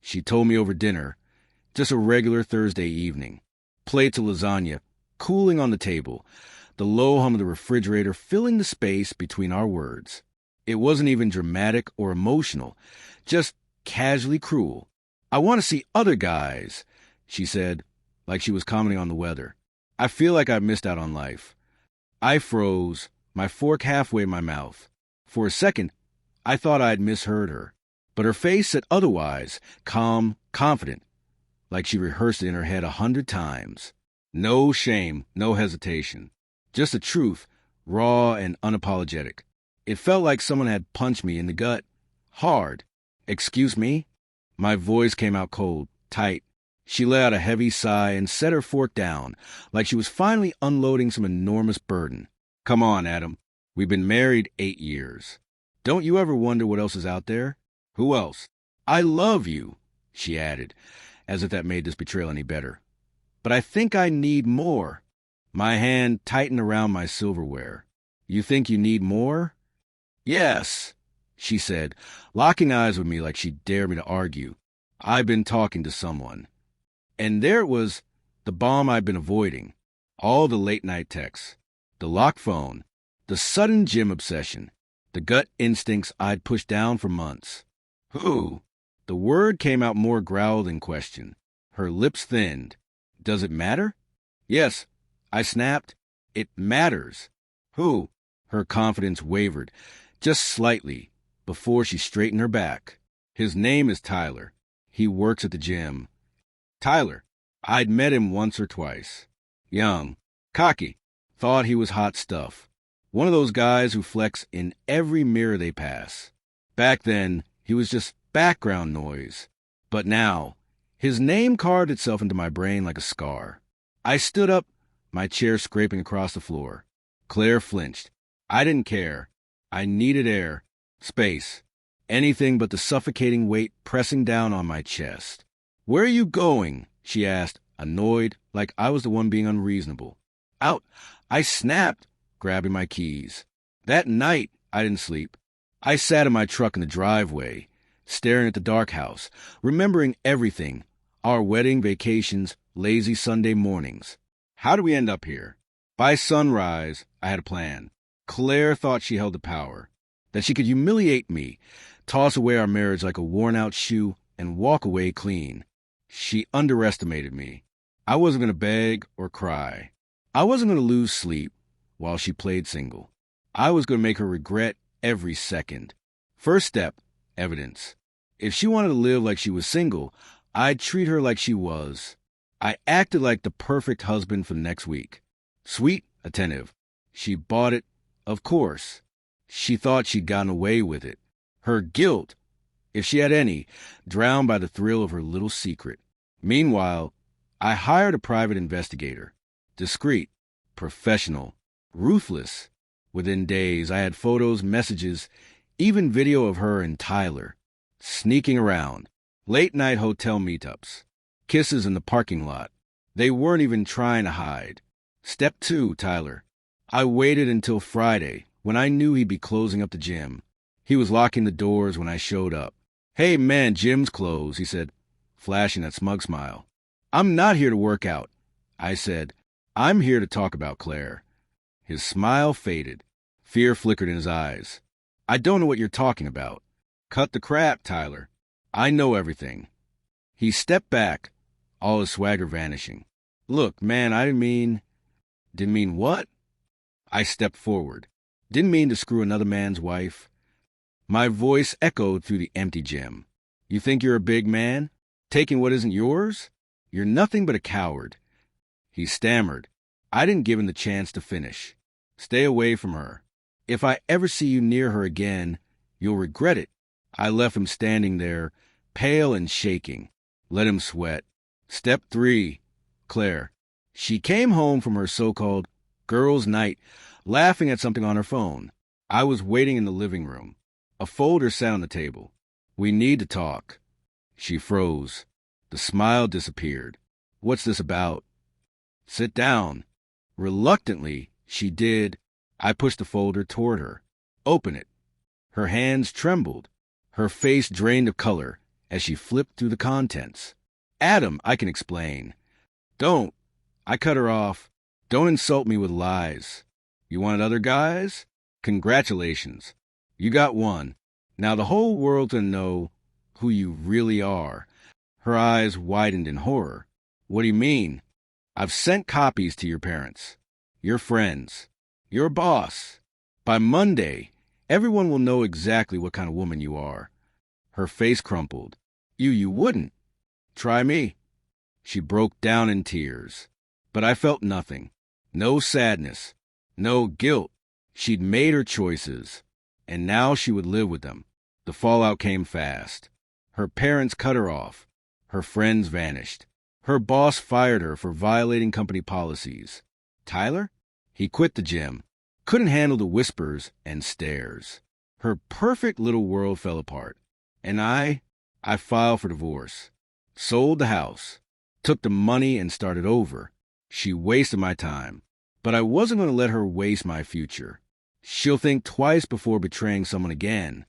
She told me over dinner, just a regular Thursday evening. Plates of lasagna, cooling on the table, the low hum of the refrigerator filling the space between our words. It wasn't even dramatic or emotional, just casually cruel. I want to see other guys, she said, like she was commenting on the weather. I feel like I've missed out on life. I froze, my fork halfway in my mouth. For a second, I thought I'd misheard her. But her face said otherwise, calm, confident, like she rehearsed it in her head 100 times. No shame, no hesitation. Just the truth, raw and unapologetic. It felt like someone had punched me in the gut. Hard. Excuse me? My voice came out cold, tight. She let out a heavy sigh and set her fork down, like she was finally unloading some enormous burden. Come on, Adam. We've been married 8 years. Don't you ever wonder what else is out there? Who else? I love you, she added, as if that made this betrayal any better. But I think I need more. My hand tightened around my silverware. You think you need more? Yes, she said, locking eyes with me like she dared me to argue. I've been talking to someone. And there it was, the bomb I'd been avoiding. All the late-night texts, the locked phone, the sudden gym obsession, the gut instincts I'd pushed down for months. Who? The word came out more growl than question. Her lips thinned. Does it matter? Yes, I snapped. It matters. Who? Her confidence wavered, just slightly, before she straightened her back. His name is Tyler. He works at the gym. Tyler. I'd met him once or twice. Young. Cocky. Thought he was hot stuff. One of those guys who flex in every mirror they pass. Back then, he was just background noise. But now, his name carved itself into my brain like a scar. I stood up, my chair scraping across the floor. Claire flinched. I didn't care. I needed air, space, anything but the suffocating weight pressing down on my chest. Where are you going? She asked, annoyed, like I was the one being unreasonable. Out. I snapped, grabbing my keys. That night, I didn't sleep. I sat in my truck in the driveway, staring at the dark house, remembering everything, our wedding, vacations, lazy Sunday mornings. How did we end up here? By sunrise, I had a plan. Claire thought she held the power, that she could humiliate me, toss away our marriage like a worn-out shoe, and walk away clean. She underestimated me. I wasn't going to beg or cry. I wasn't going to lose sleep while she played single. I was going to make her regret every second. First step, evidence. If she wanted to live like she was single, I'd treat her like she was. I acted like the perfect husband for next week. Sweet, attentive. She bought it, of course. She thought she'd gotten away with it. Her guilt, if she had any, drowned by the thrill of her little secret. Meanwhile, I hired a private investigator. Discreet, professional, ruthless. Within days, I had photos, messages, even video of her and Tyler, sneaking around, late-night hotel meetups, kisses in the parking lot. They weren't even trying to hide. Step 2, Tyler. I waited until Friday, when I knew he'd be closing up the gym. He was locking the doors when I showed up. Hey, man, gym's closed, he said, flashing that smug smile. I'm not here to work out, I said. I'm here to talk about Claire. His smile faded. Fear flickered in his eyes. I don't know what you're talking about. Cut the crap, Tyler. I know everything. He stepped back, all his swagger vanishing. Look, man, I didn't mean what? I stepped forward. Didn't mean to screw another man's wife. My voice echoed through the empty gym. You think you're a big man? Taking what isn't yours? You're nothing but a coward. He stammered. I didn't give him the chance to finish. Stay away from her. If I ever see you near her again, you'll regret it. I left him standing there, pale and shaking. Let him sweat. Step 3, Claire. She came home from her so-called girls' night, laughing at something on her phone. I was waiting in the living room. A folder sat on the table. We need to talk. She froze. The smile disappeared. What's this about? Sit down. Reluctantly, she did. I pushed the folder toward her. Open it. Her hands trembled. Her face drained of color, as she flipped through the contents. Adam, I can explain. Don't. I cut her off. Don't insult me with lies. You wanted other guys? Congratulations. You got one. Now the whole world's gonna know who you really are. Her eyes widened in horror. What do you mean? I've sent copies to your parents, your friends, your boss. By Monday, everyone will know exactly what kind of woman you are. Her face crumpled. You wouldn't. Try me. She broke down in tears. But I felt nothing. No sadness. No guilt. She'd made her choices, and now she would live with them. The fallout came fast. Her parents cut her off. Her friends vanished. Her boss fired her for violating company policies. Tyler? He quit the gym. Couldn't handle the whispers and stares. Her perfect little world fell apart. And I filed for divorce. Sold the house. Took the money and started over. She wasted my time. But I wasn't going to let her waste my future. She'll think twice before betraying someone again.